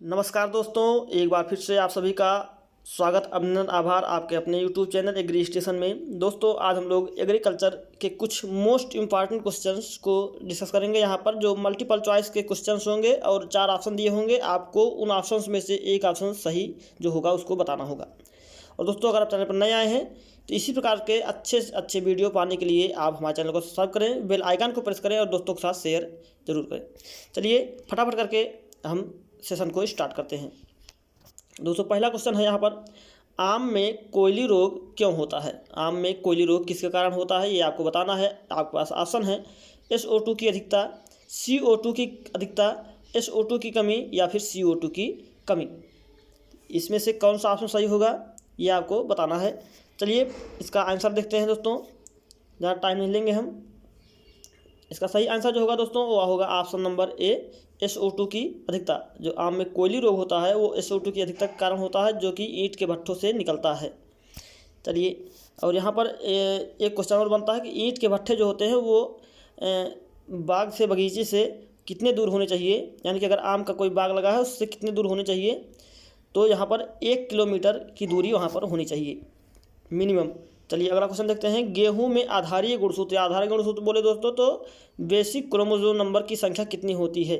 नमस्कार दोस्तों, एक बार फिर से आप सभी का स्वागत, अभिनंदन, आभार आपके अपने यूट्यूब चैनल एग्री स्टेशन में। दोस्तों, आज हम लोग एग्रीकल्चर के कुछ मोस्ट इम्पॉर्टेंट क्वेश्चंस को डिस्कस करेंगे। यहाँ पर जो मल्टीपल चॉइस के क्वेश्चंस होंगे और 4 ऑप्शन दिए होंगे, आपको उन ऑप्शंस में से एक ऑप्शन सही जो होगा उसको बताना होगा। और दोस्तों, अगर आप चैनल पर नए आए हैं तो इसी प्रकार के अच्छे से अच्छे वीडियो पाने के लिए आप हमारे चैनल को सब्सक्राइब करें, बेल आइकन को प्रेस करें और दोस्तों के साथ शेयर जरूर करें। चलिए फटाफट करके हम सेशन को स्टार्ट करते हैं। दोस्तों, पहला क्वेश्चन है यहाँ पर, आम में कोयली रोग क्यों होता है? आम में कोयली रोग किसके कारण होता है, ये आपको बताना है। आपके पास ऑप्शन है SO2 की अधिकता, CO2 की अधिकता, SO2 की कमी या फिर CO2 की कमी। इसमें से कौन सा ऑप्शन सही होगा ये आपको बताना है। चलिए इसका आंसर देखते हैं दोस्तों, ज़्यादा टाइम नहीं लेंगे हम। इसका सही आंसर जो होगा दोस्तों वो होगा ऑप्शन नंबर ए, SO2 की अधिकता। जो आम में कोयली रोग होता है वो SO2 की अधिकता के कारण होता है, जो कि ईंट के भट्ठों से निकलता है। चलिए, और यहाँ पर एक क्वेश्चन और बनता है कि ईंट के भट्ठे जो होते हैं वो बाग से, बगीचे से कितने दूर होने चाहिए, यानी कि अगर आम का कोई बाग लगा है उससे कितने दूर होने चाहिए। तो यहाँ पर 1 किलोमीटर की दूरी वहाँ पर होनी चाहिए मिनिमम। चलिए अगला क्वेश्चन देखते हैं, गेहूं में आधारीय गुणसूत्र, आधारीय गुणसूत्र बोले दोस्तों तो बेसिक क्रोमोसोम नंबर की संख्या कितनी होती है।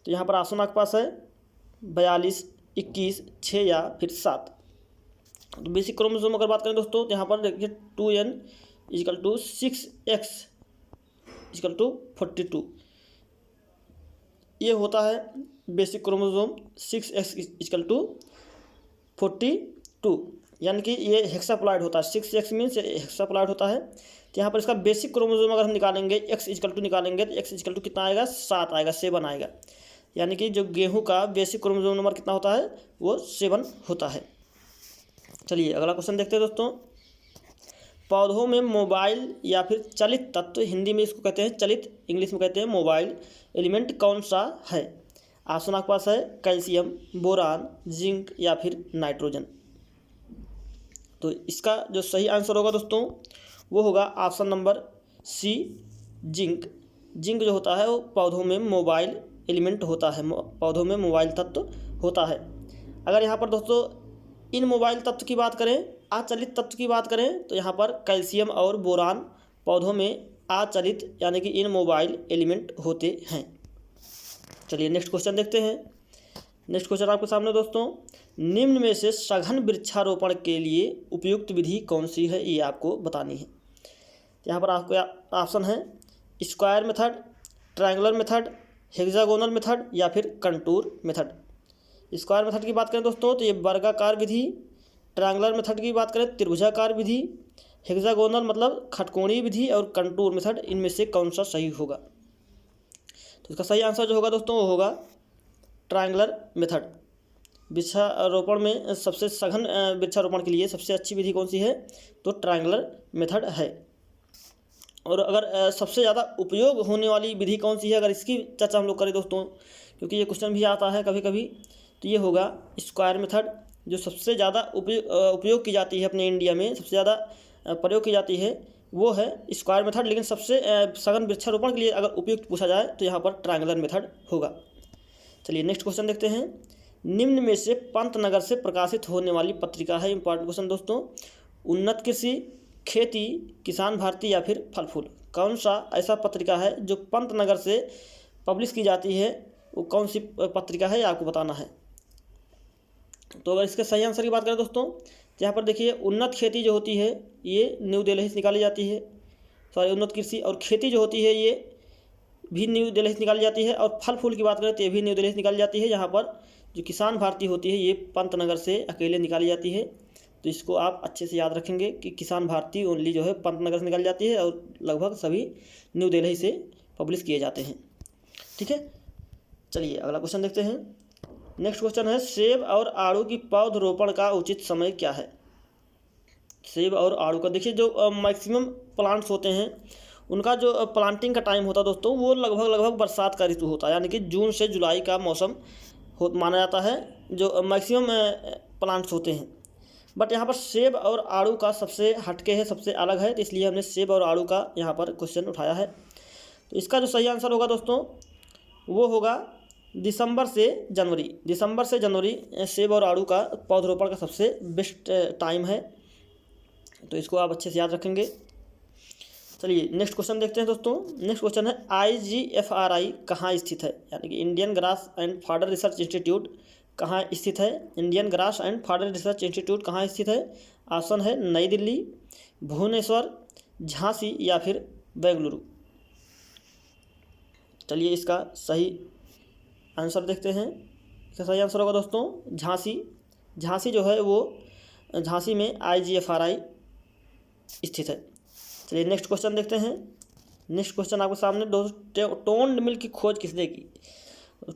तो यहाँ पर ऑप्शन आपके पास है 42, 21, 6 या फिर 7। तो बेसिक क्रोमोसोम अगर बात करें दोस्तों तो यहाँ पर देखिए 2n = 6x = 42 ये होता है बेसिक क्रोमोसोम। 6x = 42, यानी कि ये हेक्साप्लॉइड होता है। 6x मीन्स हेक्साप्लॉइड होता है। तो यहाँ पर इसका बेसिक क्रोमोसोम अगर हम निकालेंगे, x = निकालेंगे तो x = कितना आएगा, 7 आएगा, 7 आएगा। यानी कि जो गेहूं का बेसिक क्रोमोसोम नंबर कितना होता है वो 7 होता है। चलिए अगला क्वेश्चन देखते हैं दोस्तों, पौधों में मोबाइल या फिर चलित तत्व, हिंदी में इसको कहते हैं चलित, इंग्लिश में कहते हैं मोबाइल एलिमेंट, कौन सा है? ऑप्शन आपके पास है कैल्शियम, बोरान, जिंक या फिर नाइट्रोजन। तो इसका जो सही आंसर होगा दोस्तों वो होगा option number C, zinc. Zinc जो होता है वो पौधों में मोबाइल एलिमेंट होता है, पौधों में मोबाइल तत्व होता है। अगर यहाँ पर दोस्तों इन मोबाइल तत्व की बात करें, अचलित तत्व की बात करें, तो यहाँ पर कैल्शियम और बोरान पौधों में अचलित यानी कि इन मोबाइल एलिमेंट होते हैं। चलिए नेक्स्ट क्वेश्चन देखते हैं। नेक्स्ट क्वेश्चन आपके सामने दोस्तों, निम्न में से सघन वृक्षारोपण के लिए उपयुक्त विधि कौन सी है, ये आपको बतानी है। यहाँ पर आपको ऑप्शन है square method, triangular method, hexagonal method या फिर कंटूर मेथड। स्क्वायर मेथड की बात करें दोस्तों तो ये वर्गाकार विधि, ट्रायंगुलर मेथड की बात करें त्रिभुजाकार विधि, हेक्सागोनल मतलब खटकोणीय विधि और कंटूर मेथड, इनमें से कौन सा सही होगा। तो इसका सही आंसर जो होगा दोस्तों वो होगा ट्रायंगुलर मेथड। वृक्षारोपण में सबसे सघन वृक्षारोपण के लिए सबसे अच्छी विधि कौन सी है, तो ट्रायंगुलर मेथड है। और अगर सबसे ज़्यादा उपयोग होने वाली विधि कौन सी है, अगर इसकी चर्चा हम लोग करें दोस्तों, क्योंकि ये क्वेश्चन भी आता है कभी कभी, तो ये होगा स्क्वायर मेथड। जो सबसे ज़्यादा उपयोग की जाती है अपने इंडिया में, सबसे ज़्यादा प्रयोग की जाती है वो है स्क्वायर मेथड। लेकिन सबसे सघन वृक्षारोपण के लिए अगर उपयुक्त पूछा जाए तो यहाँ पर ट्रायंगुलर मेथड होगा। चलिए नेक्स्ट क्वेश्चन देखते हैं, निम्न में से पंतनगर से प्रकाशित होने वाली पत्रिका है, इंपॉर्टेंट क्वेश्चन दोस्तों, उन्नत कृषि, खेती, किसान भारती या फिर फल फूल। कौन सा ऐसा पत्रिका है जो पंतनगर से पब्लिश की जाती है, वो कौन सी पत्रिका है ये आपको बताना है। तो अगर इसके सही आंसर की बात करें दोस्तों, यहाँ पर देखिए उन्नत खेती जो होती है ये न्यू दिल्ली से निकाली जाती है, सॉरी उन्नत कृषि, और खेती जो होती है ये भी न्यू दिल्ली से निकाली जाती है, और फल फूल की बात करें तो ये भी न्यू दिल्ली से निकाली जाती है। यहाँ पर जो किसान भारती होती है ये पंतनगर से अकेले निकाली जाती है। तो इसको आप अच्छे से याद रखेंगे कि किसान भारती ओनली जो है पंतनगर से निकाली जाती है और लगभग सभी न्यू दिल्ली से पब्लिश किए जाते हैं। ठीक है, चलिए अगला क्वेश्चन देखते हैं। नेक्स्ट क्वेश्चन है, सेब और आड़ू की पौधरोपण का उचित समय क्या है। सेब और आड़ू का देखिए जो मैक्सिमम प्लांट्स होते हैं उनका जो प्लांटिंग का टाइम होता है दोस्तों वो लगभग बरसात का ऋतु होता है, यानी कि जून से जुलाई का मौसम माना जाता है जो मैक्सिमम प्लांट्स होते हैं। बट यहाँ पर सेब और आड़ू का सबसे हटके है, सबसे अलग है, तो इसलिए हमने सेब और आड़ू का यहाँ पर क्वेश्चन उठाया है। तो इसका जो सही आंसर होगा दोस्तों वो होगा दिसंबर से जनवरी सेब और आड़ू का पौधरोपण का सबसे बेस्ट टाइम है, तो इसको आप अच्छे से याद रखेंगे। चलिए नेक्स्ट क्वेश्चन देखते हैं दोस्तों। नेक्स्ट क्वेश्चन है IGFRI कहाँ स्थित है, यानी कि Indian grass and fodder research institute कहाँ स्थित है। Indian grass and fodder research institute कहाँ स्थित है। ऑप्शन है नई दिल्ली, भुवनेश्वर, झांसी या फिर बेंगलुरु। चलिए इसका सही आंसर देखते हैं। इसका सही आंसर होगा दोस्तों झांसी जो है वो झांसी में IGFRI स्थित है। चलिए नेक्स्ट क्वेश्चन देखते हैं। नेक्स्ट क्वेश्चन आपके सामने दोस्तों, टोन्ड मिल्क की खोज किसने की।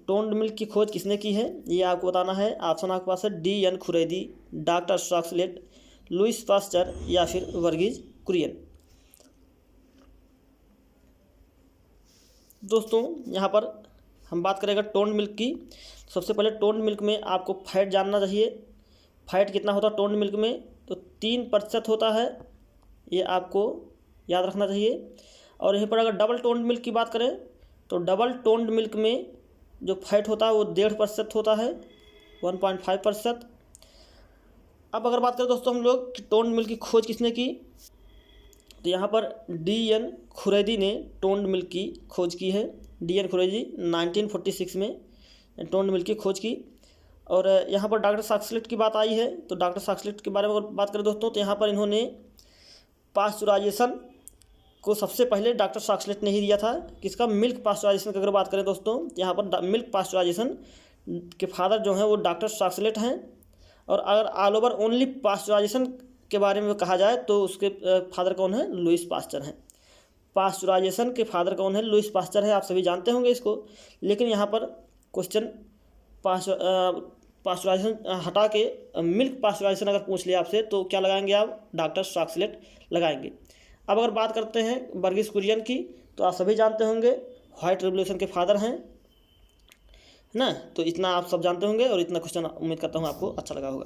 टोन्ड मिल्क की खोज किसने की है ये आपको बताना है। ऑप्शन आपके पास है DN खुरैदी, डॉक्टर शॉक्सलेट, लुईस पास्चर या फिर वर्गीज कुरियन। दोस्तों यहाँ पर हम बात करेंगे टोन्ड मिल्क की। सबसे पहले टोन्ड मिल्क में आपको फैट जानना चाहिए। फैट कितना होता है टोन्ड मिल्क में, तो 3% होता है, ये आपको याद रखना चाहिए। और यहीं पर अगर डबल टोन्ड मिल्क की बात करें तो डबल टोन्ड मिल्क में जो फैट होता है वो 1.5% होता है, 1.5%। अब अगर बात करें दोस्तों हम लोग कि टोन्ड मिल्क की खोज किसने की, तो यहाँ पर DN खुरैदी ने टोन्ड मिल्क की खोज की है। DN खुरैदी 1946 में टोन्ड मिल्क की खोज की। और यहाँ पर डॉक्टर शॉक्सलेट की बात आई है, तो डॉक्टर शॉक्सलेट के बारे में अगर बात करें दोस्तों तो यहाँ पर इन्होंने पास्चुराइजेशन को सबसे पहले डॉक्टर शॉक्सलेट ने ही दिया था। किसका, मिल्क पास्चुराइजेशन की अगर बात करें दोस्तों, यहाँ पर मिल्क पास्चुराइजेशन के फादर जो हैं वो डॉक्टर शॉक्सलेट हैं। और अगर ऑल ओवर ओनली पास्चुराइजेशन के बारे में कहा जाए तो उसके फादर कौन है, लुईस पास्चर हैं। पास्चुराइजेशन के फादर कौन है, लुईस पास्चर है, आप सभी जानते होंगे इसको। लेकिन यहाँ पर क्वेश्चन पास्चुराइजेशन हटा के मिल्क पास्चुराइजेशन अगर पूछ लिया आपसे तो क्या लगाएंगे आप, डॉक्टर शॉक्सलेट लगाएंगे। अब अगर बात करते हैं वर्गीज कुरियन की, तो आप सभी जानते होंगे व्हाइट रेवोल्यूशन के फादर हैं ना, तो इतना आप सब जानते होंगे और इतना क्वेश्चन उम्मीद करता हूँ आपको अच्छा लगा होगा।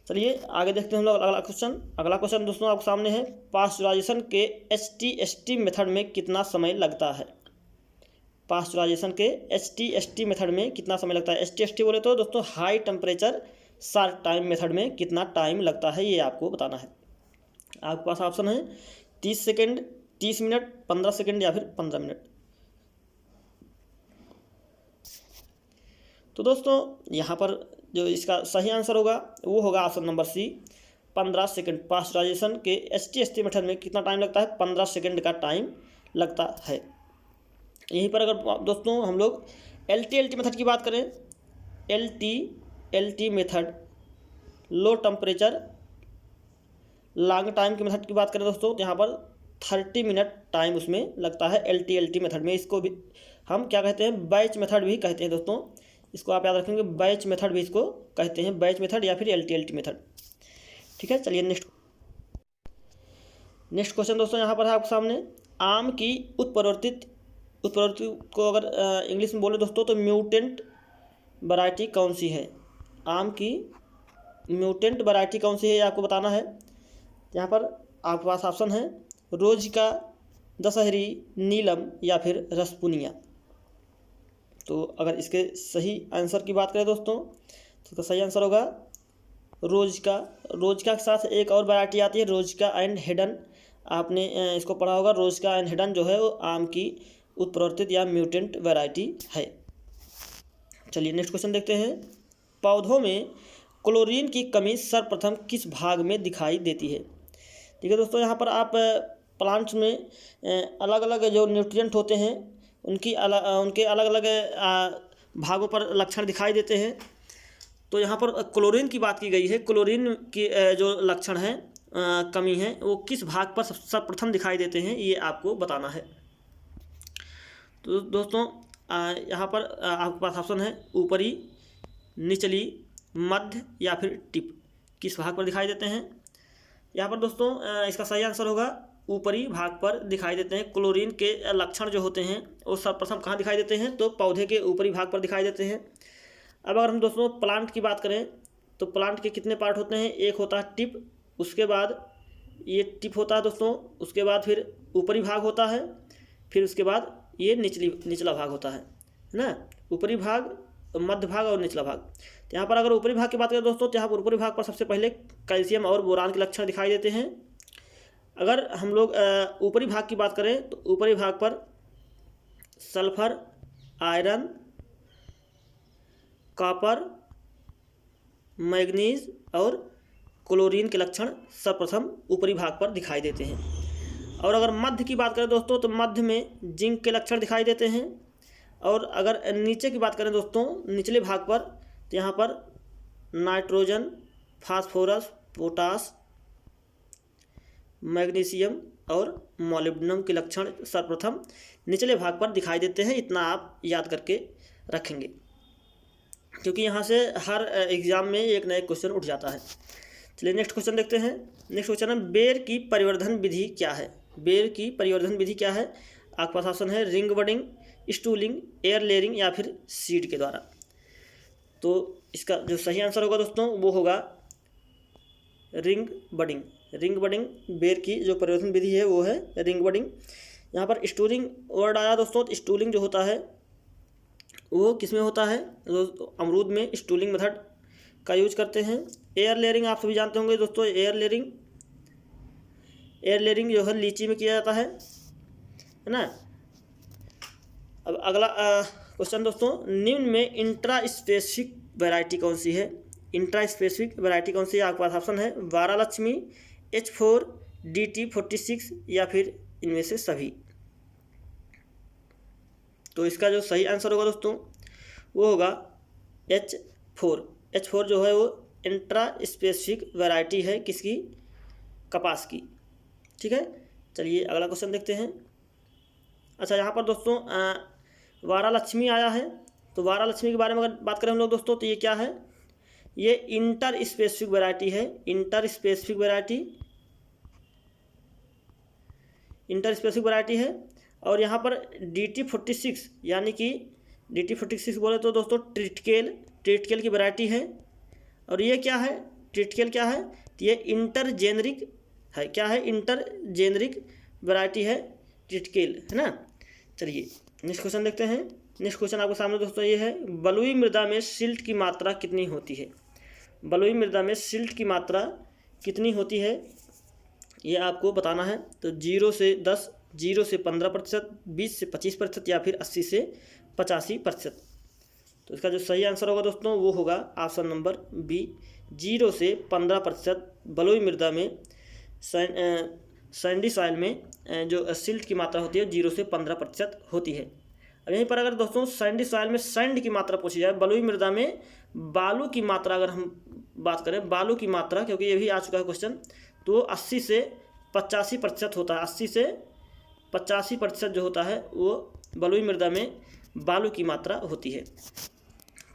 चलिए आगे देखते हैं हम लोग अगला क्वेश्चन। अगला क्वेश्चन दोस्तों आपके सामने है, पास्चुराइजेशन के HT-ST मेथड में कितना समय लगता है। पास्चुराइजेशन के HT-ST मेथड में कितना समय लगता है। HT-ST बोले तो दोस्तों high temperature short time method में कितना टाइम लगता है ये आपको बताना है। आपके पास ऑप्शन है 30 सेकेंड, 30 मिनट, 15 सेकेंड या फिर 15 मिनट। तो दोस्तों यहाँ पर जो इसका सही आंसर होगा वो होगा option number C, 15 second. Pasteurisation के HT-ST मेथड में कितना टाइम लगता है, 15 सेकेंड का टाइम लगता है। यहीं पर अगर दोस्तों हम लोग LT-LT मेथड की बात करें, LT method low temperature long time के मेथड की बात करें दोस्तों, तो यहाँ पर 30 मिनट टाइम उसमें लगता है LT मेथड में। इसको भी हम क्या कहते हैं, बैच मेथड भी कहते हैं दोस्तों। इसको आप याद रखेंगे, बैच मेथड भी इसको कहते हैं, बैच मेथड या फिर LT मेथड। ठीक है, चलिए नेक्स्ट क्वेश्चन दोस्तों यहाँ पर है आपके सामने। आम की उत्परिवर्तित को अगर इंग्लिश में बोले दोस्तों तो म्यूटेंट वैरायटी कौन सी है। आम की म्यूटेंट वैरायटी कौन सी है ये आपको बताना है। यहाँ पर आपके पास ऑप्शन है रोजिका, दशहरी, नीलम या फिर रसपुनिया। तो अगर इसके सही आंसर की बात करें दोस्तों तो इसका सही आंसर होगा रोजिका के साथ एक और वैरायटी आती है रोजिका एंड हेडन। आपने इसको पढ़ा होगा। रोजिका एंड हेडन जो है वो आम की उत्परिवर्तित या म्यूटेंट वैरायटी है। चलिए नेक्स्ट क्वेश्चन देखते हैं। पौधों में क्लोरीन की कमी सर्वप्रथम किस भाग में दिखाई देती है। ठीक है दोस्तों, यहाँ पर आप प्लांट्स में अलग अलग जो न्यूट्रिएंट होते हैं उनके अलग अलग भागों पर लक्षण दिखाई देते हैं। तो यहाँ पर क्लोरीन की बात की गई है। क्लोरीन की जो लक्षण है कमी है वो किस भाग पर सर्वप्रथम दिखाई देते हैं ये आपको बताना है। तो दोस्तों यहाँ पर आपके पास ऑप्शन है ऊपरी, निचली, मध्य या फिर टिप। किस भाग पर दिखाई देते हैं। यहाँ पर दोस्तों इसका सही आंसर होगा ऊपरी भाग पर दिखाई देते हैं। क्लोरीन के लक्षण जो होते हैं वो सर्वप्रथम कहाँ दिखाई देते हैं, तो पौधे के ऊपरी भाग पर दिखाई देते हैं। अब अगर हम दोस्तों प्लांट की बात करें तो प्लांट के कितने पार्ट होते हैं। एक होता है टिप, उसके बाद ये टिप होता है दोस्तों, उसके बाद फिर ऊपरी भाग होता है, फिर उसके बाद ये निचला भाग होता है ना। ऊपरी भाग, मध्य भाग और निचला भाग। तो यहाँ पर अगर ऊपरी भाग की बात करें दोस्तों, तो यहाँ पर ऊपरी भाग पर सबसे पहले कैल्शियम और बोरान के लक्षण दिखाई देते हैं। अगर हम लोग ऊपरी भाग की बात करें तो ऊपरी भाग पर सल्फर, आयरन, कॉपर, मैग्नीज और क्लोरीन के लक्षण सर्वप्रथम ऊपरी भाग पर दिखाई देते हैं। और अगर मध्य की बात करें दोस्तों, तो मध्य में जिंक के लक्षण दिखाई देते हैं। और अगर नीचे की बात करें दोस्तों, निचले भाग पर, तो यहाँ पर नाइट्रोजन, फास्फोरस, पोटास, मैग्नीशियम और मोलिब्डेनम के लक्षण सर्वप्रथम निचले भाग पर दिखाई देते हैं। इतना आप याद करके रखेंगे, क्योंकि यहाँ से हर एग्जाम में एक ना एक क्वेश्चन उठ जाता है। चलिए नेक्स्ट क्वेश्चन देखते हैं। नेक्स्ट क्वेश्चन है, बेर की परिवर्धन विधि क्या है? बेर की परिवर्धन विधि क्या है? आपके पास ऑप्शन है ring budding, stooling, air layering या फिर सीड के द्वारा। तो इसका जो सही आंसर होगा दोस्तों वो होगा रिंग बडिंग। रिंग बडिंग बेर की जो परिवर्धन विधि है वो है रिंग बडिंग। यहाँ पर स्टूलिंग वर्ड आया दोस्तों, तो स्टूलिंग जो होता है वो किस में होता है? अमरूद में स्टूलिंग मेथड का यूज करते हैं। एयर लेयरिंग आप सभी जानते होंगे दोस्तों। एयर लेयरिंग जो है लीची में किया जाता है ना। अब अगला क्वेश्चन दोस्तों, निम्न में इंट्रा स्पेसिफिक वैरायटी कौन सी है? इंट्रा स्पेसिफिक वैरायटी कौन सी है? आपके पास ऑप्शन है वारालक्ष्मी, H4, DT46 या फिर इनमें से सभी। तो इसका जो सही आंसर होगा दोस्तों वो होगा H4। H4 जो है वो इंट्रा स्पेसिफिक वैरायटी है किसकी? कपास की। ठीक है, चलिए अगला क्वेश्चन देखते हैं। अच्छा, यहाँ पर दोस्तों वारालक्ष्मी आया है, तो वारालक्ष्मी के बारे में अगर बात करें हम लोग दोस्तों, तो ये क्या है? ये इंटर स्पेसिफिक वैरायटी है। इंटर स्पेसिफिक वैरायटी है। और यहाँ पर DT46 यानी कि DT46 बोले तो दोस्तों ट्रिटिकेल की वैरायटी है। और ये क्या है? ट्रिटिकेल क्या है? तो ये इंटर जेनरिक है। क्या है? इंटर जेनरिक वैरायटी है ट्रिटिकेल, है ना। चलिए नेक्स्ट क्वेश्चन देखते हैं। नेक्स्ट क्वेश्चन आपके सामने दोस्तों ये है, बलुई मृदा में सिल्ट की मात्रा कितनी होती है? बलुई मृदा में सिल्ट की मात्रा कितनी होती है ये आपको बताना है। तो 0 से 10, 0 से 15%, 20 से 25% या फिर 80 से 85%। तो इसका जो सही आंसर होगा दोस्तों वो होगा ऑप्शन नंबर बी, 0 से 15% बलुई मृदा में सैंडी सॉइल में जो सिल्ट की मात्रा होती है 0 से 15% होती है। अब यहीं पर अगर दोस्तों सैंडी सॉइल में सैंड की मात्रा पूछी जाए, बलुई मृदा में बालू की मात्रा अगर हम बात करें, बालू की मात्रा, क्योंकि ये भी आ चुका है क्वेश्चन, तो 80 से 85% होता है। 80 से 85% जो होता है वो बलुई मृदा में बालू की मात्रा होती है।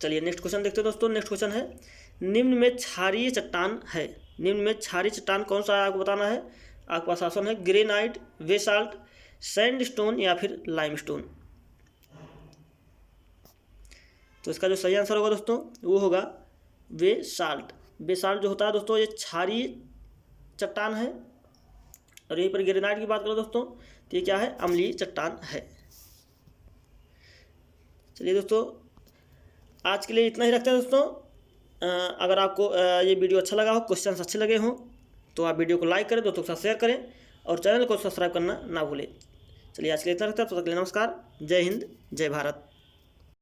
चलिए नेक्स्ट क्वेश्चन देखते हैं दोस्तों। नेक्स्ट क्वेश्चन है, निम्न में क्षारीय चट्टान है। निम्न में क्षारीय चट्टान कौन सा है आपको बताना है। आपके पास ऑप्शन है ग्रेनाइट, बेसाल्ट, सैंडस्टोन या फिर लाइमस्टोन। तो इसका जो सही आंसर होगा दोस्तों वो होगा बेसाल्ट। बेसाल्ट जो होता है दोस्तों ये क्षारीय चट्टान है। और यहीं पर ग्रेनाइट की बात करें दोस्तों तो ये क्या है? अम्लीय चट्टान है। चलिए दोस्तों आज के लिए इतना ही रखते हैं दोस्तों। अगर आपको ये वीडियो अच्छा लगा हो, क्वेश्चन अच्छे लगे हों, तो आप वीडियो को लाइक करें, दोस्तों के साथ शेयर करें और चैनल को सब्सक्राइब करना ना भूलें। चलिए आज के लिए इतना रखते हैं, तब तक के लिए नमस्कार। जय हिंद, जय भारत।